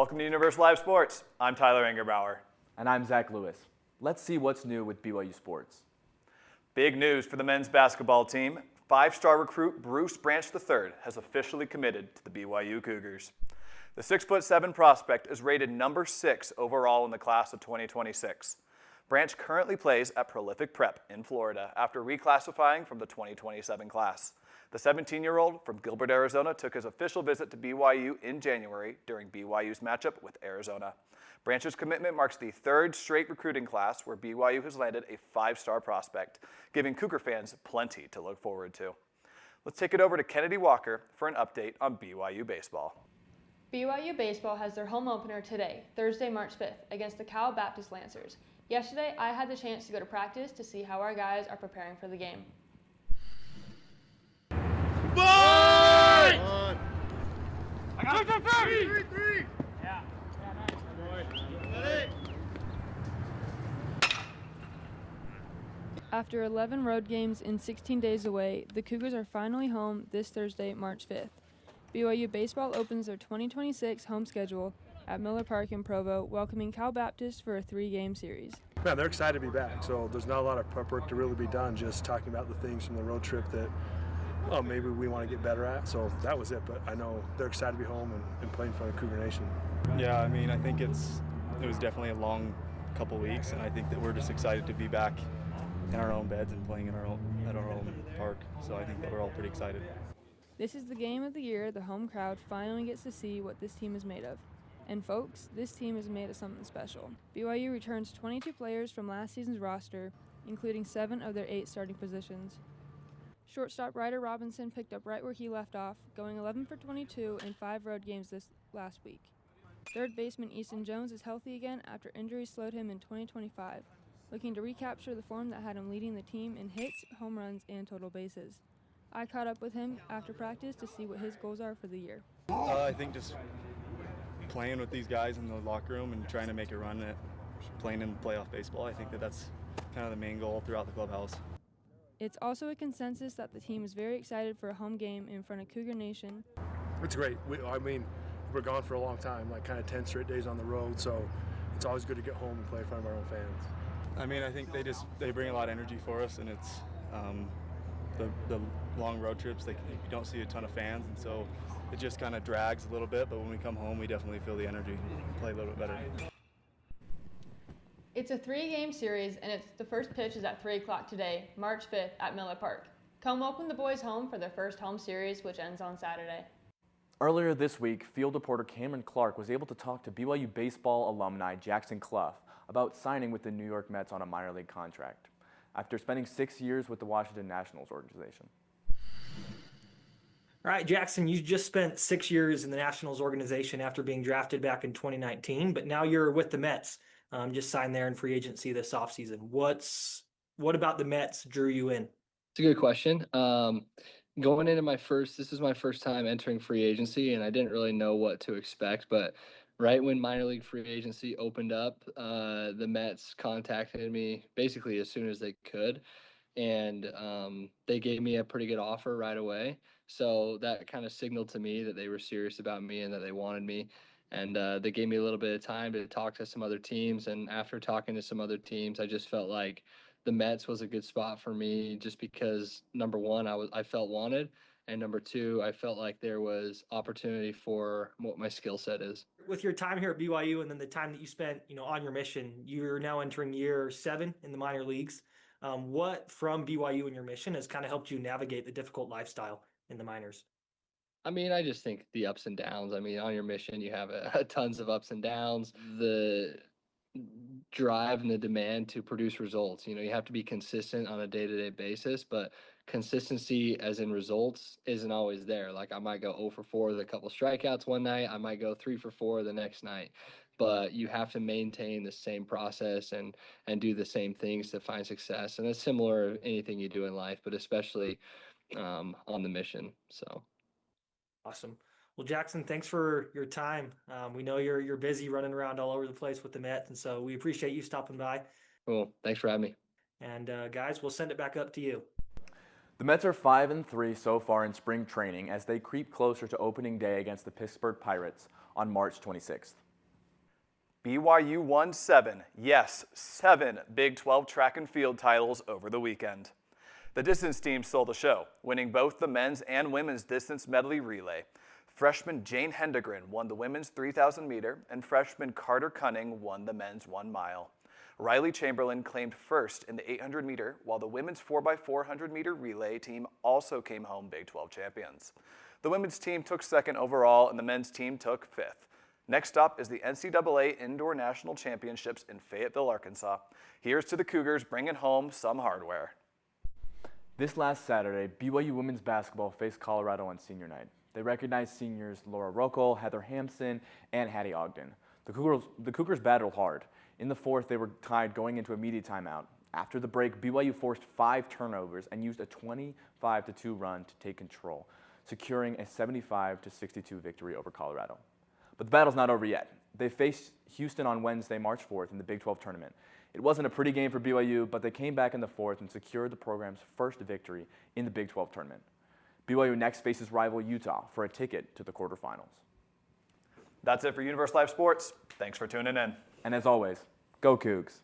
Welcome to Universe Live Sports. I'm Tyler Engerbauer. And I'm Zach Lewis. Let's see what's new with BYU Sports. Big news for the men's basketball team. Five-star recruit Bruce Branch III has officially committed to the BYU Cougars. The 6'7" prospect is rated number 6 overall in the class of 2026. Branch currently plays at Prolific Prep in Florida after reclassifying from the 2027 class. The 17-year-old from Gilbert, Arizona took his official visit to BYU in January during BYU's matchup with Arizona. Branch's commitment marks the third straight recruiting class where BYU has landed a 5-star prospect, giving Cougar fans plenty to look forward to. Let's take it over to Kennedy Walker for an update on BYU baseball. BYU baseball has their home opener today, Thursday, March 5th, against the Cal Baptist Lancers. Yesterday, I had the chance to go to practice to see how our guys are preparing for the game. I got it. Three. Yeah. After 11 road games in 16 days away, the Cougars are finally home this Thursday, March 5th. BYU baseball opens their 2026 home schedule at Miller Park in Provo, welcoming Cal Baptist for a 3-game series. Man, they're excited to be back, so there's not a lot of prep work to really be done, just talking about the things from the road trip that maybe we want to get better at. So that was it, but I know they're excited to be home and play in front of Cougar Nation. Yeah, I mean, I think it was definitely a long couple weeks, and I think that we're just excited to be back in our own beds and playing at our own park. So I think that we're all pretty excited. This is the game of the year the home crowd finally gets to see what this team is made of. And folks, this team is made of something special. BYU returns 22 players from last season's roster, including 7 of their 8 starting positions. Shortstop Ryder Robinson picked up right where he left off, going 11 for 22 in 5 road games this last week. Third baseman Easton Jones is healthy again after injuries slowed him in 2025, looking to recapture the form that had him leading the team in hits, home runs, and total bases. I caught up with him after practice to see what his goals are for the year. I think just playing with these guys in the locker room and trying to make a run at playing in playoff baseball. I think that's kind of the main goal throughout the clubhouse. It's also a consensus that the team is very excited for a home game in front of Cougar Nation. It's great. We're gone for a long time, like kind of 10 straight days on the road, so it's always good to get home and play in front of our own fans. I mean, I think they bring a lot of energy for us, and it's the long road trips, you don't see a ton of fans, and so it just kind of drags a little bit, but when we come home, we definitely feel the energy and play a little bit better. It's a 3-game series, and the first pitch is at 3 o'clock today, March 5th at Miller Park. Come welcome the boys home for their first home series, which ends on Saturday. Earlier this week, field reporter Cameron Clark was able to talk to BYU baseball alumni Jackson Clough about signing with the New York Mets on a minor league contract after spending 6 years with the Washington Nationals organization. All right, Jackson, you just spent 6 years in the Nationals organization after being drafted back in 2019, but now you're with the Mets. Just signed there in free agency this offseason. What about the Mets drew you in? It's a good question. Going into this is my first time entering free agency, and I didn't really know what to expect, but right when minor league free agency opened up, the Mets contacted me basically as soon as they could, and they gave me a pretty good offer right away. So that kind of signaled to me that they were serious about me and that they wanted me. And they gave me a little bit of time to talk to some other teams. And after talking to some other teams, I just felt like the Mets was a good spot for me just because, number one, I felt wanted. And number two, I felt like there was opportunity for what my skill set is. With your time here at BYU and then the time that you spent, on your mission, you're now entering year 7 in the minor leagues. What from BYU and your mission has kind of helped you navigate the difficult lifestyle in the minors? I mean, I just think the ups and downs. I mean, on your mission, you have tons of ups and downs. The drive and the demand to produce results. You have to be consistent on a day-to-day basis, but consistency as in results isn't always there. Like I might go 0 for 4 with a couple strikeouts one night. I might go 3 for 4 the next night. But you have to maintain the same process and do the same things to find success. And it's similar to anything you do in life, but especially on the mission. So. Awesome. Well, Jackson, thanks for your time. We know you're busy running around all over the place with the Mets, and so we appreciate you stopping by. Cool. Thanks for having me. And guys, we'll send it back up to you. The Mets are 5-3 so far in spring training as they creep closer to opening day against the Pittsburgh Pirates on March 26th. BYU won 7, yes, 7 Big 12 track and field titles over the weekend. The distance team stole the show, winning both the men's and women's distance medley relay. Freshman Jane Hendegren won the women's 3,000 meter, and freshman Carter Cunning won the men's 1 mile. Riley Chamberlain claimed first in the 800 meter, while the women's 4x400 meter relay team also came home Big 12 champions. The women's team took second overall, and the men's team took fifth. Next up is the NCAA Indoor National Championships in Fayetteville, Arkansas. Here's to the Cougars bringing home some hardware. This last Saturday, BYU women's basketball faced Colorado on senior night. They recognized seniors Laura Rockel, Heather Hampson, and Hattie Ogden. The Cougars battled hard. In the fourth, they were tied going into immediate timeout. After the break, BYU forced 5 turnovers and used a 25-2 run to take control, securing a 75-62 victory over Colorado. But the battle's not over yet. They faced Houston on Wednesday, March 4th in the Big 12 tournament. It wasn't a pretty game for BYU, but they came back in the fourth and secured the program's first victory in the Big 12 tournament. BYU next faces rival Utah for a ticket to the quarterfinals. That's it for Universe Live Sports. Thanks for tuning in. And as always, go Cougs.